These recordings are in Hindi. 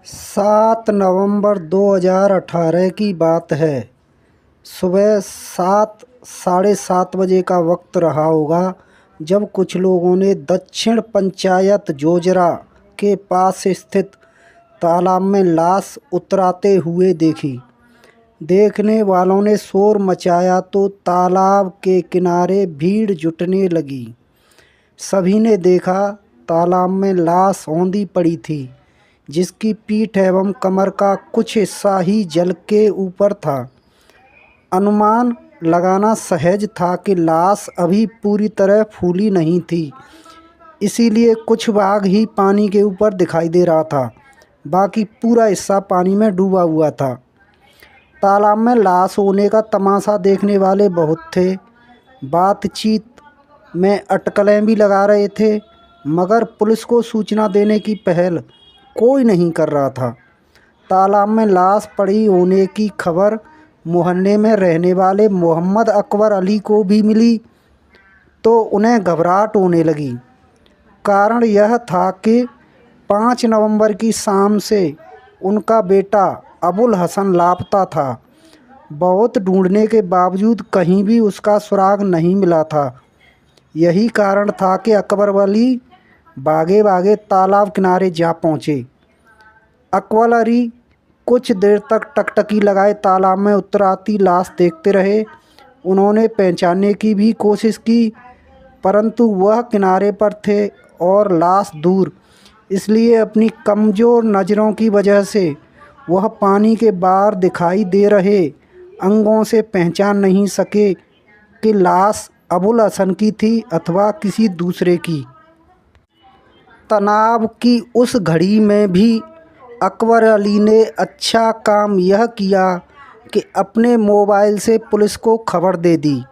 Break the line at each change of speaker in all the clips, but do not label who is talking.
7 नवंबर 2018 की बात है। सुबह 7, साढ़े 7 बजे का वक्त रहा होगा जब कुछ लोगों ने दक्षिण पंचायत जोजरा के पास स्थित तालाब में लाश उतराते हुए देखी। देखने वालों ने शोर मचाया तो तालाब के किनारे भीड़ जुटने लगी। सभी ने देखा तालाब में लाश औंधी पड़ी थी, जिसकी पीठ एवं कमर का कुछ हिस्सा ही जल के ऊपर था। अनुमान लगाना सहज था कि लाश अभी पूरी तरह फूली नहीं थी, इसीलिए कुछ भाग ही पानी के ऊपर दिखाई दे रहा था, बाकी पूरा हिस्सा पानी में डूबा हुआ था। तालाब में लाश होने का तमाशा देखने वाले बहुत थे। बातचीत में अटकलें भी लगा रहे थे, मगर पुलिस को सूचना देने की पहल कोई नहीं कर रहा था। तालाब में लाश पड़ी होने की खबर मोहल्ले में रहने वाले मोहम्मद अकबर अली को भी मिली तो उन्हें घबराहट होने लगी। कारण यह था कि 5 नवंबर की शाम से उनका बेटा अबुल हसन लापता था। बहुत ढूंढने के बावजूद कहीं भी उसका सुराग नहीं मिला था। यही कारण था कि अकबर अली भागे भागे तालाब किनारे जा पहुँचे। अकबर अली कुछ देर तक टकटकी लगाए तालाब में उतराती लाश देखते रहे। उन्होंने पहचानने की भी कोशिश की, परंतु वह किनारे पर थे और लाश दूर, इसलिए अपनी कमज़ोर नज़रों की वजह से वह पानी के बाहर दिखाई दे रहे अंगों से पहचान नहीं सके कि लाश अबुल हसन की थी अथवा किसी दूसरे की। तनाव की उस घड़ी में भी अकबर अली ने अच्छा काम यह किया कि अपने मोबाइल से पुलिस को खबर दे दी।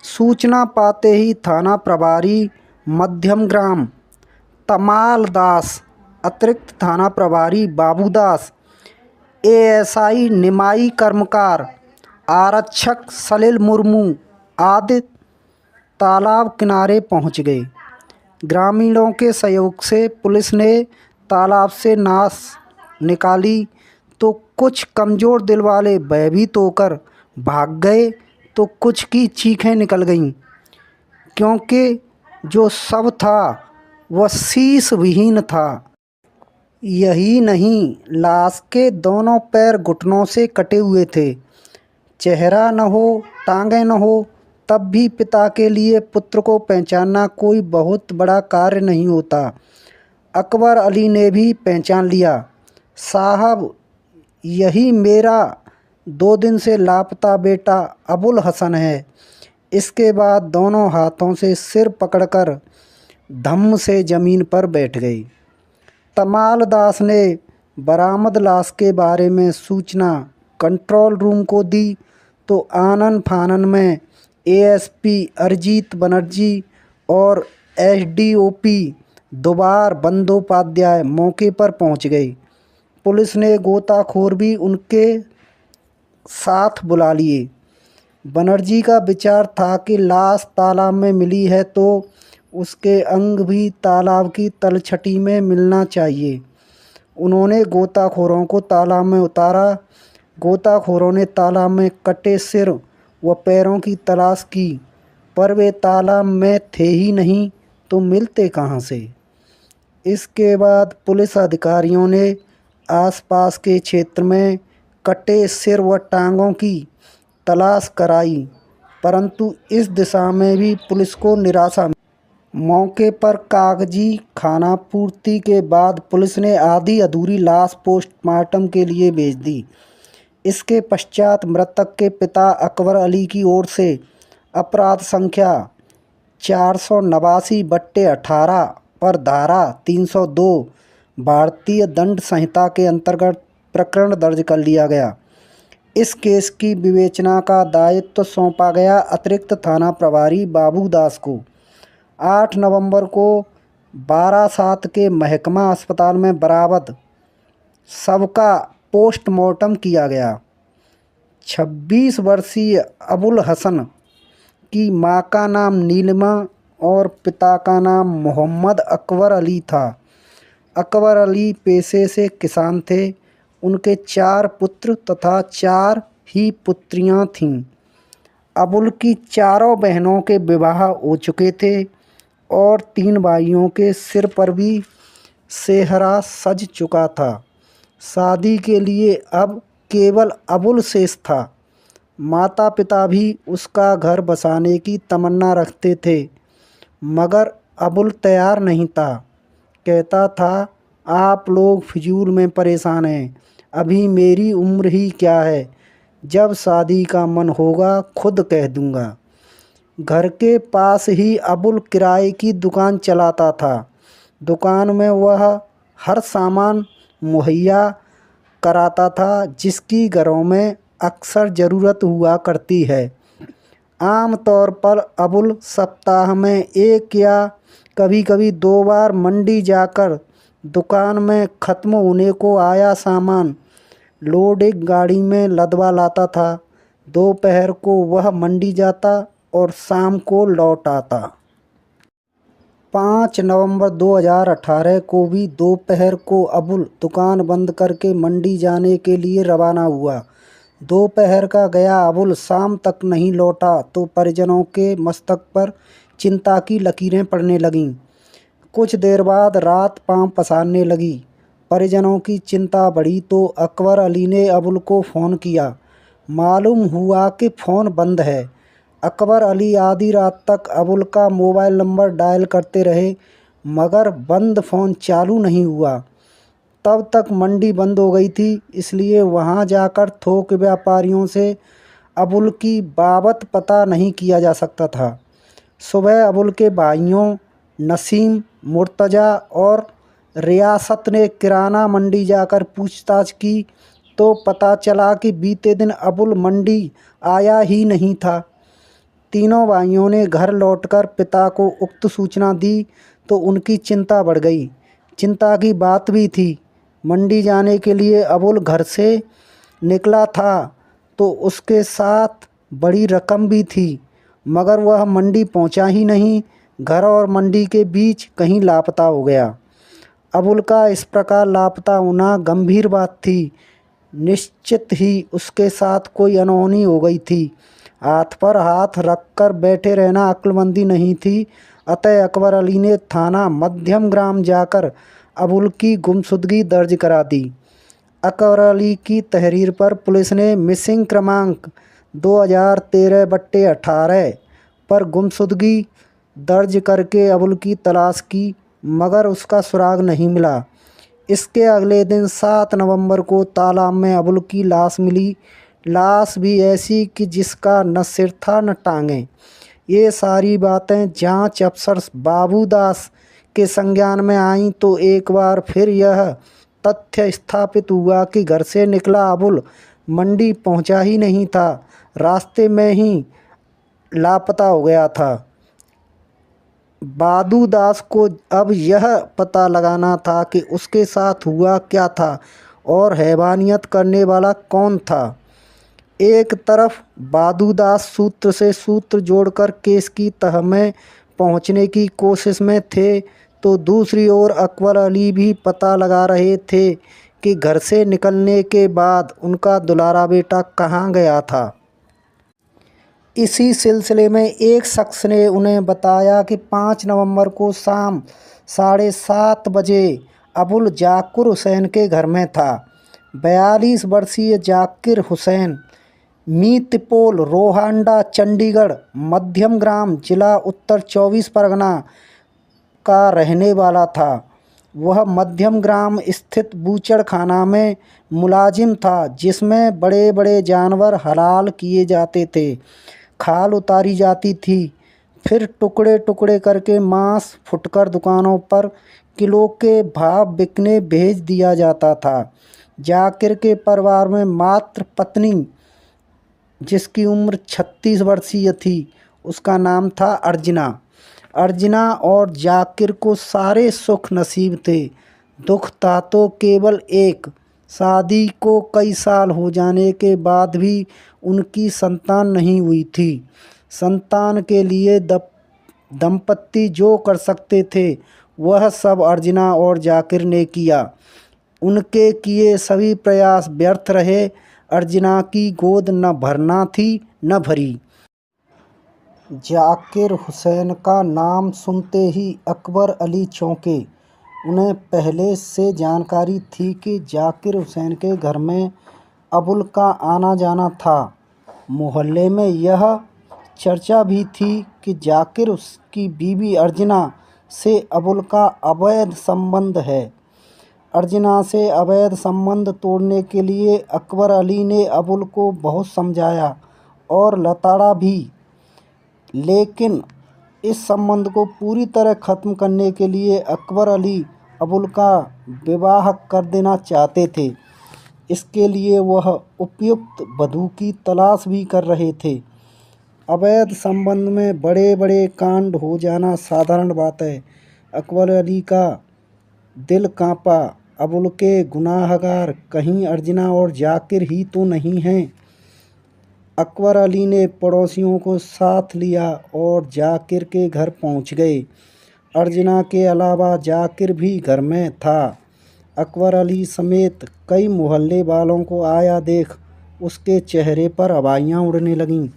सूचना पाते ही थाना प्रभारी मध्यमग्राम तमाल दास, अतिरिक्त थाना प्रभारी बाबूदास, एएसआई निमाई कर्मकार, आरक्षक सलील मुर्मू आदि तालाब किनारे पहुंच गए। ग्रामीणों के सहयोग से पुलिस ने तालाब से लाश निकाली तो कुछ कमज़ोर दिल वाले भयभीत होकर भाग गए तो कुछ की चीखें निकल गईं, क्योंकि जो शव था वह शीश विहीन था। यही नहीं, लाश के दोनों पैर घुटनों से कटे हुए थे। चेहरा न हो, टांगें न हो, तब भी पिता के लिए पुत्र को पहचानना कोई बहुत बड़ा कार्य नहीं होता। अकबर अली ने भी पहचान लिया, साहब यही मेरा 2 दिन से लापता बेटा अबुल हसन है। इसके बाद दोनों हाथों से सिर पकड़कर धम्म से ज़मीन पर बैठ गई। तमाल दास ने बरामद लाश के बारे में सूचना कंट्रोल रूम को दी तो आनन फानन में एएसपी अरिजीत बनर्जी और एसडीओपी दुबार बंदोपाध्याय मौके पर पहुंच गए। पुलिस ने गोताखोर भी उनके साथ बुला लिए। बनर्जी का विचार था कि लाश तालाब में मिली है तो उसके अंग भी तालाब की तलछटी में मिलना चाहिए। उन्होंने गोताखोरों को तालाब में उतारा। गोताखोरों ने तालाब में कटे सिर व पैरों की तलाश की, पर वे तालाब में थे ही नहीं तो मिलते कहाँ से। इसके बाद पुलिस अधिकारियों ने आसपास के क्षेत्र में कटे सिर व टांगों की तलाश कराई, परंतु इस दिशा में भी पुलिस को निराशा मिली। मौके पर कागजी खानापूर्ति के बाद पुलिस ने आधी अधूरी लाश पोस्टमार्टम के लिए भेज दी। इसके पश्चात मृतक के पिता अकबर अली की ओर से अपराध संख्या 489/18 पर धारा 302 भारतीय दंड संहिता के अंतर्गत प्रकरण दर्ज कर लिया गया। इस केस की विवेचना का दायित्व सौंपा गया अतिरिक्त थाना प्रभारी बाबूदास को। 8 नवंबर को बारासात के महकमा अस्पताल में बरामद शव का पोस्टमार्टम किया गया। 26 वर्षीय अबुल हसन की मां का नाम नीलिमा और पिता का नाम मोहम्मद अकबर अली था। अकबर अली पेशे से किसान थे। उनके 4 पुत्र तथा 4 ही पुत्रियां थीं। अबुल की चारों बहनों के विवाह हो चुके थे और 3 भाइयों के सिर पर भी सेहरा सज चुका था। शादी के लिए अब केवल अबुल शेष था। माता पिता भी उसका घर बसाने की तमन्ना रखते थे, मगर अबुल तैयार नहीं था। कहता था, आप लोग फिजूल में परेशान हैं, अभी मेरी उम्र ही क्या है, जब शादी का मन होगा खुद कह दूंगा। घर के पास ही अबुल किराए की दुकान चलाता था। दुकान में वह हर सामान मुहैया कराता था जिसकी घरों में अक्सर ज़रूरत हुआ करती है। आम तौर पर अबुल सप्ताह में 1 या कभी-कभी 2 बार मंडी जाकर दुकान में ख़त्म होने को आया सामान लोड एक गाड़ी में लदवा लाता था। दोपहर को वह मंडी जाता और शाम को लौट आता। 5 नवंबर 2018 को भी दोपहर को अबुल दुकान बंद करके मंडी जाने के लिए रवाना हुआ। दोपहर का गया अबुल शाम तक नहीं लौटा तो परिजनों के मस्तक पर चिंता की लकीरें पड़ने लगीं। कुछ देर बाद रात पाँव पसारने लगी। परिजनों की चिंता बढ़ी तो अकबर अली ने अबुल को फ़ोन किया। मालूम हुआ कि फ़ोन बंद है। अकबर अली आधी रात तक अबुल का मोबाइल नंबर डायल करते रहे, मगर बंद फ़ोन चालू नहीं हुआ। तब तक मंडी बंद हो गई थी, इसलिए वहां जाकर थोक व्यापारियों से अबुल की बाबत पता नहीं किया जा सकता था। सुबह अबुल के भाइयों नसीम, मुर्तज़ा और रियासत ने किराना मंडी जाकर पूछताछ की तो पता चला कि बीते दिन अबुल मंडी आया ही नहीं था। तीनों भाइयों ने घर लौटकर पिता को उक्त सूचना दी तो उनकी चिंता बढ़ गई। चिंता की बात भी थी। मंडी जाने के लिए अबुल घर से निकला था तो उसके साथ बड़ी रकम भी थी, मगर वह मंडी पहुंचा ही नहीं। घर और मंडी के बीच कहीं लापता हो गया। अबुल का इस प्रकार लापता होना गंभीर बात थी। निश्चित ही उसके साथ कोई अनहोनी हो गई थी। हाथ पर हाथ रखकर बैठे रहना अक्लमंदी नहीं थी। अतः अकबर अली ने थाना मध्यम ग्राम जाकर अबुल की गुमशुदगी दर्ज करा दी। अकबर अली की तहरीर पर पुलिस ने मिसिंग क्रमांक 2013/18 पर गुमशुदगी दर्ज करके अबुल की तलाश की, मगर उसका सुराग नहीं मिला। इसके अगले दिन 7 नवंबर को तालाब में अबुल की लाश मिली। लाश भी ऐसी कि जिसका न सिर था न टांगें। ये सारी बातें जांच अफसर बाबू दास के संज्ञान में आईं तो एक बार फिर यह तथ्य स्थापित हुआ कि घर से निकला अबुल मंडी पहुंचा ही नहीं था, रास्ते में ही लापता हो गया था। बादू दास को अब यह पता लगाना था कि उसके साथ हुआ क्या था और हैवानियत करने वाला कौन था। एक तरफ बादू दास सूत्र से सूत्र जोड़कर केस की तह में पहुंचने की कोशिश में थे, तो दूसरी ओर अकबर अली भी पता लगा रहे थे कि घर से निकलने के बाद उनका दुलारा बेटा कहाँ गया था। इसी सिलसिले में एक शख्स ने उन्हें बताया कि 5 नवंबर को शाम 7:30 बजे अबुल जाकिर हुसैन के घर में था। 42 वर्षीय जाकिर हुसैन मीतपोल रोहांडा चंडीगढ़ मध्यम ग्राम जिला उत्तर 24 परगना का रहने वाला था। वह मध्यम ग्राम स्थित बूचड़ खाना में मुलाजिम था, जिसमें बड़े बड़े जानवर हलाल किए जाते थे, खाल उतारी जाती थी, फिर टुकड़े टुकड़े करके मांस फुटकर दुकानों पर किलो के भाव बिकने भेज दिया जाता था। जाकिर के परिवार में मात्र पत्नी, जिसकी उम्र 36 वर्षीय थी, उसका नाम था अर्जना। अर्जना और जाकिर को सारे सुख नसीब थे। दुख था तो केवल एक, शादी को कई साल हो जाने के बाद भी उनकी संतान नहीं हुई थी। संतान के लिए दंपत्ति जो कर सकते थे वह सब अर्जुना और जाकिर ने किया। उनके किए सभी प्रयास व्यर्थ रहे। अर्जुना की गोद न भरना थी न भरी। जाकिर हुसैन का नाम सुनते ही अकबर अली चौंके। उन्हें पहले से जानकारी थी कि जाकिर हुसैन के घर में अबुल का आना जाना था। मोहल्ले में यह चर्चा भी थी कि जाकिर उसकी बीवी अर्जुना से अबुल का अवैध संबंध है। अर्जुना से अवैध संबंध तोड़ने के लिए अकबर अली ने अबुल को बहुत समझाया और लताड़ा भी, लेकिन इस संबंध को पूरी तरह ख़त्म करने के लिए अकबर अली अबुल का विवाह कर देना चाहते थे। इसके लिए वह उपयुक्त वधू की तलाश भी कर रहे थे। अवैध संबंध में बड़े बड़े कांड हो जाना साधारण बात है। अकबर अली का दिल कांपा। अबुल के गुनाहगार कहीं अर्जुना और जाकिर ही तो नहीं हैं। अकबर अली ने पड़ोसियों को साथ लिया और जाकिर के घर पहुंच गए। अर्जुना के अलावा जाकिर भी घर में था। अकबर अली समेत कई मोहल्ले वालों को आया देख उसके चेहरे पर हवाइयाँ उड़ने लगीं।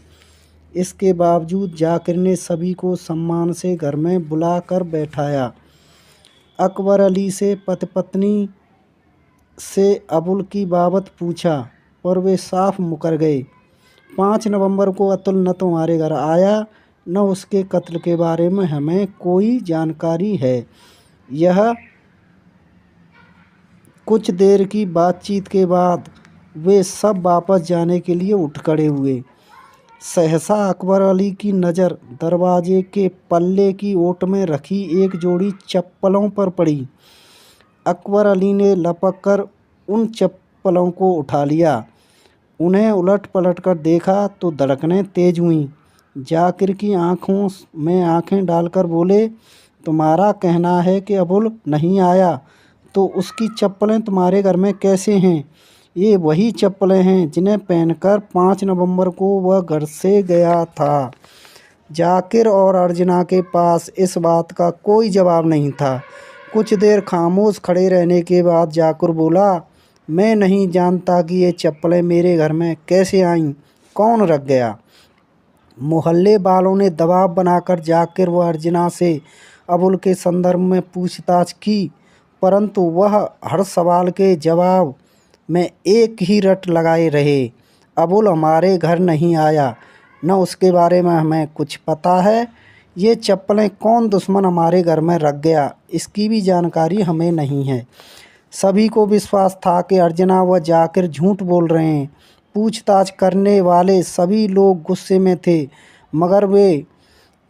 इसके बावजूद जाकिर ने सभी को सम्मान से घर में बुलाकर बैठाया। अकबर अली से पति पत्नी से अबुल की बाबत पूछा, पर वे साफ मुकर गए। 5 नवंबर को अतुल न तुम्हारे घर आया, न उसके कत्ल के बारे में हमें कोई जानकारी है। यह कुछ देर की बातचीत के बाद वे सब वापस जाने के लिए उठ खड़े हुए। सहसा अकबर अली की नज़र दरवाजे के पल्ले की ओट में रखी एक जोड़ी चप्पलों पर पड़ी। अकबर अली ने लपक कर उन चप्पलों को उठा लिया। उन्हें उलट पलट कर देखा तो धड़कनें तेज हुईं। जाकिर की आंखों में आंखें डालकर बोले, तुम्हारा कहना है कि अबुल नहीं आया, तो उसकी चप्पलें तुम्हारे घर में कैसे हैं? ये वही चप्पलें हैं जिन्हें पहनकर 5 नवंबर को वह घर से गया था। जाकिर और अर्जुना के पास इस बात का कोई जवाब नहीं था। कुछ देर खामोश खड़े रहने के बाद जाकिर बोला, मैं नहीं जानता कि ये चप्पलें मेरे घर में कैसे आईं, कौन रख गया। मोहल्ले वालों ने दबाव बनाकर जाकिर व अर्जुना से अबुल के संदर्भ में पूछताछ की, परंतु वह हर सवाल के जवाब में एक ही रट लगाए रहे, अबुल हमारे घर नहीं आया, न उसके बारे में हमें कुछ पता है। ये चप्पलें कौन दुश्मन हमारे घर में रख गया, इसकी भी जानकारी हमें नहीं है। सभी को विश्वास था कि अर्जुना व जाकिर झूठ बोल रहे हैं। पूछताछ करने वाले सभी लोग गुस्से में थे, मगर वे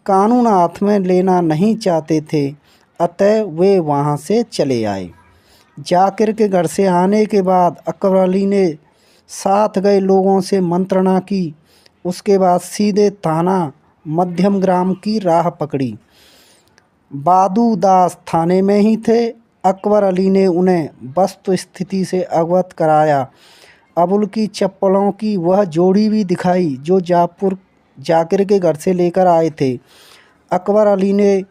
कानून हाथ में लेना नहीं चाहते थे, अतः वे वहां से चले आए। जाकिर के घर से आने के बाद अकबर अली ने साथ गए लोगों से मंत्रणा की। उसके बाद सीधे थाना मध्यम ग्राम की राह पकड़ी। बादू दास थाने में ही थे। अकबर अली ने उन्हें वस्तु स्थिति से अवगत कराया। अबुल की चप्पलों की वह जोड़ी भी दिखाई जो जाकिर के घर से लेकर आए थे। अकबर अली ने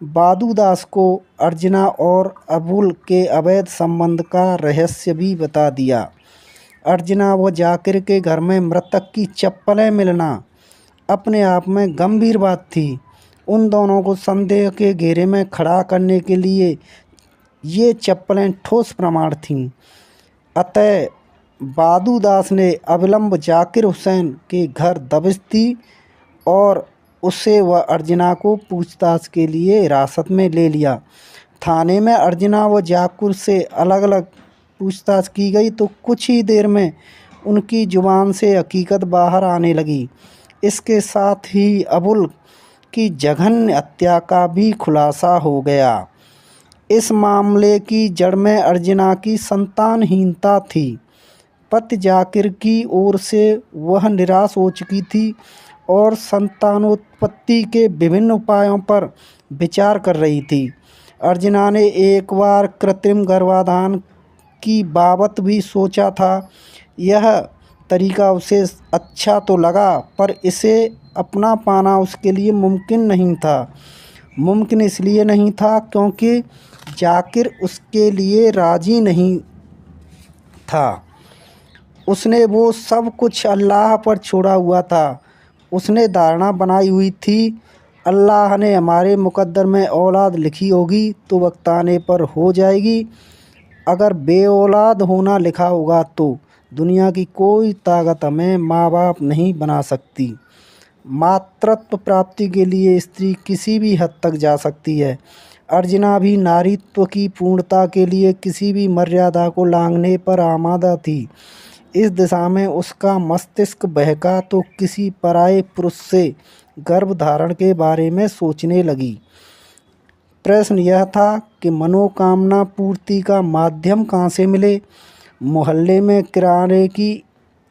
बादू दास को अर्जुना और अबुल के अवैध संबंध का रहस्य भी बता दिया। अर्जुना व जाकिर के घर में मृतक की चप्पलें मिलना अपने आप में गंभीर बात थी। उन दोनों को संदेह के घेरे में खड़ा करने के लिए ये चप्पलें ठोस प्रमाण थीं। अतः बादू दास ने अविलंब जाकिर हुसैन के घर दबिश दी और उसे व अर्जुना को पूछताछ के लिए हिरासत में ले लिया। थाने में अर्जुना व जाकिर से अलग अलग पूछताछ की गई तो कुछ ही देर में उनकी जुबान से हकीकत बाहर आने लगी। इसके साथ ही अबुल की जघन्य हत्या का भी खुलासा हो गया। इस मामले की जड़ में अर्जुना की संतानहीनता थी। पति जाकिर की ओर से वह निराश हो चुकी थी और संतानोत्पत्ति के विभिन्न उपायों पर विचार कर रही थी। अर्जुना ने एक बार कृत्रिम गर्भाधान की बाबत भी सोचा था। यह तरीका उसे अच्छा तो लगा, पर इसे अपना पाना उसके लिए मुमकिन नहीं था। मुमकिन इसलिए नहीं था क्योंकि जाकिर उसके लिए राज़ी नहीं था। उसने वो सब कुछ अल्लाह पर छोड़ा हुआ था। उसने धारणा बनाई हुई थी, अल्लाह ने हमारे मुकद्दर में औलाद लिखी होगी तो वक्त आने पर हो जाएगी। अगर बे औलाद होना लिखा होगा तो दुनिया की कोई ताकत हमें माँ बाप नहीं बना सकती। मातृत्व प्राप्ति के लिए स्त्री किसी भी हद तक जा सकती है। अर्चना भी नारीत्व की पूर्णता के लिए किसी भी मर्यादा को लांघने पर आमादा थी। इस दिशा में उसका मस्तिष्क बहका तो किसी पराये पुरुष से गर्भ धारण के बारे में सोचने लगी। प्रश्न यह था कि मनोकामना पूर्ति का माध्यम कहाँ से मिले। मोहल्ले में किराने की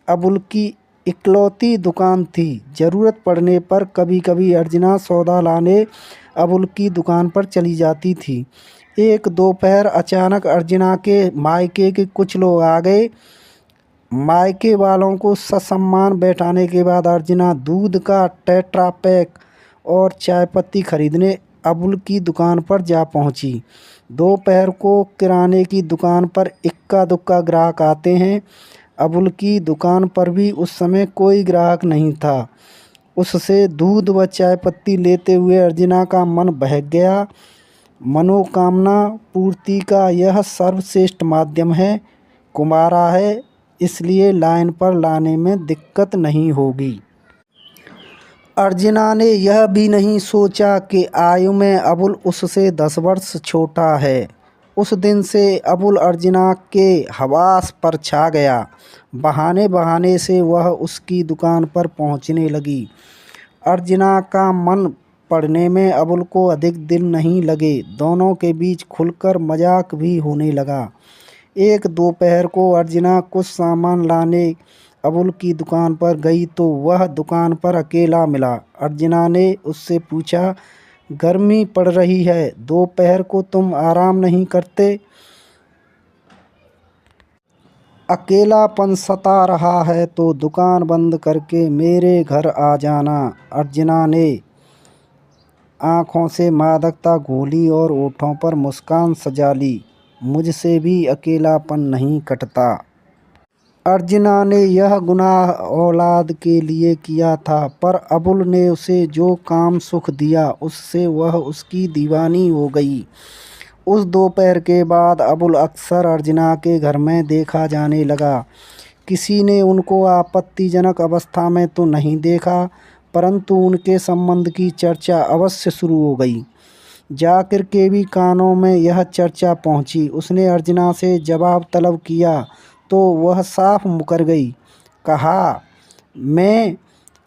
अबुल की इकलौती दुकान थी। ज़रूरत पड़ने पर कभी कभी अर्चना सौदा लाने अबुल की दुकान पर चली जाती थी। एक दोपहर अचानक अर्चना के मायके के कुछ लोग आ गए। मायके वालों को ससम्मान बैठाने के बाद अर्चना दूध का टेट्रा पैक और चाय पत्ती खरीदने अबुल की दुकान पर जा पहुंची। दोपहर को किराने की दुकान पर इक्का दुक्का ग्राहक आते हैं। अबुल की दुकान पर भी उस समय कोई ग्राहक नहीं था। उससे दूध व चाय पत्ती लेते हुए अर्चना का मन बहक गया। मनोकामना पूर्ति का यह सर्वश्रेष्ठ माध्यम है। कुमारा है, इसलिए लाइन पर लाने में दिक्कत नहीं होगी। अर्चना ने यह भी नहीं सोचा कि आयु में अबुल उससे 10 वर्ष छोटा है। उस दिन से अबुल अर्चना के हवास पर छा गया। बहाने बहाने से वह उसकी दुकान पर पहुंचने लगी। अर्चना का मन पढ़ने में अबुल को अधिक दिन नहीं लगे। दोनों के बीच खुलकर मजाक भी होने लगा। एक दोपहर को अर्चना कुछ सामान लाने अबुल की दुकान पर गई तो वह दुकान पर अकेला मिला। अर्चना ने उससे पूछा, गर्मी पड़ रही है, दोपहर को तुम आराम नहीं करते? अकेलापन सता रहा है तो दुकान बंद करके मेरे घर आ जाना। अर्चना ने आँखों से मादकता घोली और होठों पर मुस्कान सजा ली। मुझसे भी अकेलापन नहीं कटता। अर्चना ने यह गुनाह औलाद के लिए किया था, पर अबुल ने उसे जो काम सुख दिया उससे वह उसकी दीवानी हो गई। उस दोपहर के बाद अबुल अक्सर अर्चना के घर में देखा जाने लगा। किसी ने उनको आपत्तिजनक अवस्था में तो नहीं देखा, परंतु उनके संबंध की चर्चा अवश्य शुरू हो गई। जाकिर के भी कानों में यह चर्चा पहुंची। उसने अर्चना से जवाब तलब किया तो वह साफ मुकर गई। कहा, मैं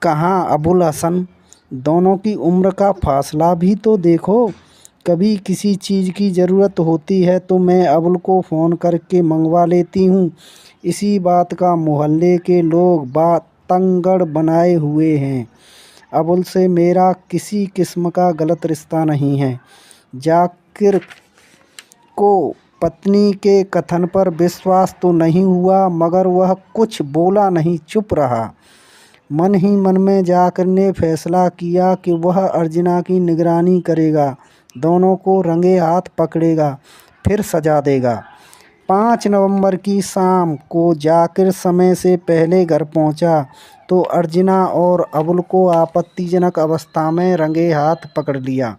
कहाँ अबुल हसन, दोनों की उम्र का फासला भी तो देखो। कभी किसी चीज़ की ज़रूरत होती है तो मैं अबुल को फ़ोन करके मंगवा लेती हूँ। इसी बात का मोहल्ले के लोग बातंगड़ बनाए हुए हैं। अबुल से मेरा किसी किस्म का गलत रिश्ता नहीं है। जाकिर को पत्नी के कथन पर विश्वास तो नहीं हुआ, मगर वह कुछ बोला नहीं, चुप रहा। मन ही मन में जाकिर ने फैसला किया कि वह अर्चना की निगरानी करेगा, दोनों को रंगे हाथ पकड़ेगा, फिर सजा देगा। 5 नवंबर की शाम को जाकिर समय से पहले घर पहुंचा तो अर्चना और अबुल को आपत्तिजनक अवस्था में रंगे हाथ पकड़ लिया।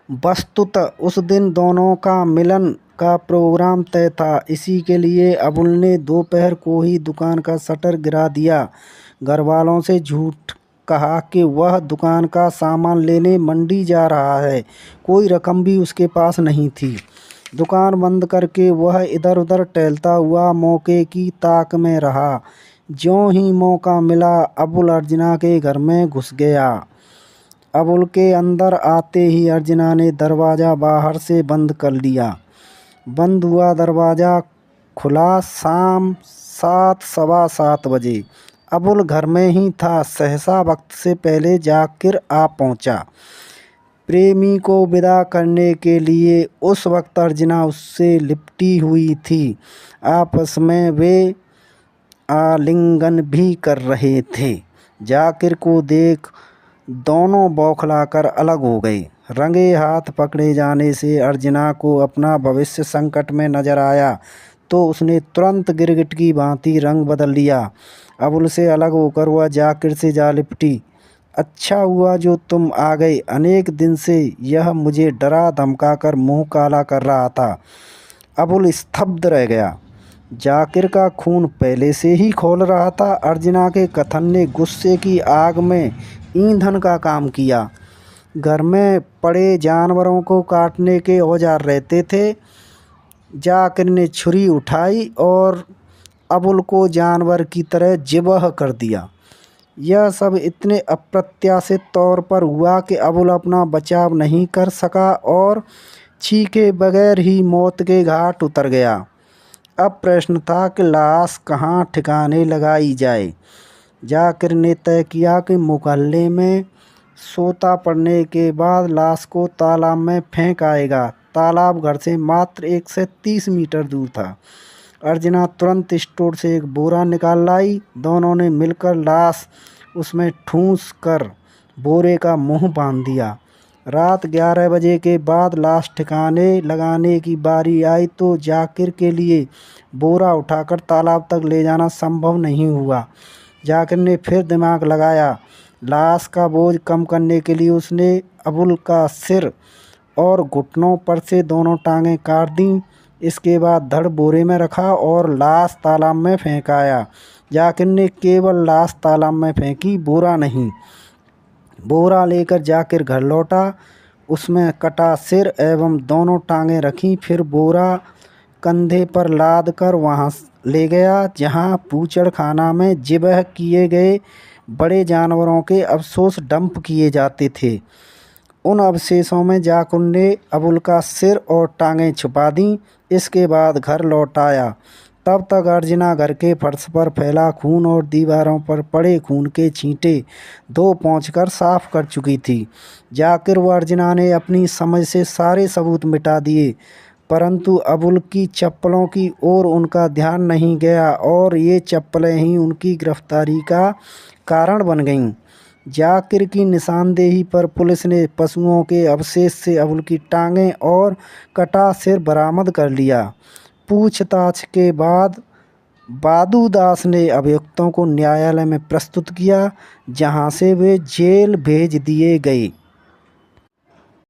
वस्तुतः उस दिन दोनों का मिलन का प्रोग्राम तय था। इसी के लिए अबुल ने दोपहर को ही दुकान का शटर गिरा दिया। घर वालों से झूठ कहा कि वह दुकान का सामान लेने मंडी जा रहा है। कोई रकम भी उसके पास नहीं थी। दुकान बंद करके वह इधर उधर टहलता हुआ मौके की ताक में रहा। ज्यों ही मौका मिला अबुल अर्चना के घर में घुस गया। अबुल के अंदर आते ही अर्चना ने दरवाज़ा बाहर से बंद कर लिया। बंद हुआ दरवाज़ा खुला। शाम 7 सवा 7 बजे अबुल घर में ही था। सहसा वक्त से पहले जाकिर आ पहुंचा। प्रेमी को विदा करने के लिए उस वक्त अर्चना उससे लिपटी हुई थी। आपस में वे आलिंगन भी कर रहे थे। जाकिर को देख दोनों बौखलाकर अलग हो गए। रंगे हाथ पकड़े जाने से अर्चना को अपना भविष्य संकट में नजर आया तो उसने तुरंत गिरगिट की भांति रंग बदल लिया। अबुल से अलग होकर वह जाकिर से जा लिपटी। अच्छा हुआ जो तुम आ गए, अनेक दिन से यह मुझे डरा धमका कर मुंह काला कर रहा था। अबुल स्तब्ध रह गया। जाकिर का खून पहले से ही खौल रहा था। अर्चना के कथन ने गुस्से की आग में ईंधन का काम किया। घर में पड़े जानवरों को काटने के औजार रहते थे। जाकिर ने छुरी उठाई और अबुल को जानवर की तरह ज़िबह कर दिया। यह सब इतने अप्रत्याशित तौर पर हुआ कि अबुल अपना बचाव नहीं कर सका और चीखे बगैर ही मौत के घाट उतर गया। अब प्रश्न था कि लाश कहाँ ठिकाने लगाई जाए। जाकिर ने तय किया कि मोहल्ले में सोता पड़ने के बाद लाश को तालाब में फेंक आएगा। तालाब घर से मात्र 1 से 30 मीटर दूर था। अर्चना तुरंत स्टोर से एक बोरा निकाल लाई। दोनों ने मिलकर लाश उसमें ठूंस कर बोरे का मुंह बांध दिया। रात 11 बजे के बाद लाश ठिकाने लगाने की बारी आई तो जाकिर के लिए बोरा उठाकर तालाब तक ले जाना संभव नहीं हुआ। जाकिर ने फिर दिमाग लगाया। लाश का बोझ कम करने के लिए उसने अबुल का सिर और घुटनों पर से दोनों टांगें काट दीं। इसके बाद धड़ बोरे में रखा और लाश तालाब में फेंक आया। जाकिर ने केवल लाश तालाब में फेंकी, बोरा नहीं। बोरा लेकर जाकिर घर लौटा। उसमें कटा सिर एवं दोनों टांगें रखीं। फिर बोरा कंधे पर लाद कर वहाँ ले गया जहाँ बूचड़खाना में ज़िबह किए गए बड़े जानवरों के अवशेष डंप किए जाते थे। उन अवशेषों में जाकिर ने अबुल का सिर और टांगें छुपा दीं। इसके बाद घर लौट आया। तब तक अर्चना घर के फर्श पर फैला खून और दीवारों पर पड़े खून के छींटे धो पोंछकर साफ कर चुकी थी। जाकिर व अर्चना ने अपनी समझ से सारे सबूत मिटा दिए, परंतु अबुल की चप्पलों की ओर उनका ध्यान नहीं गया और ये चप्पलें ही उनकी गिरफ्तारी का कारण बन गईं। जाकिर की निशानदेही पर पुलिस ने पशुओं के अवशेष से अबुल की टांगें और कटा सिर बरामद कर लिया। पूछताछ के बाद बादू दास ने अभियुक्तों को न्यायालय में प्रस्तुत किया, जहां से वे जेल भेज दिए गए।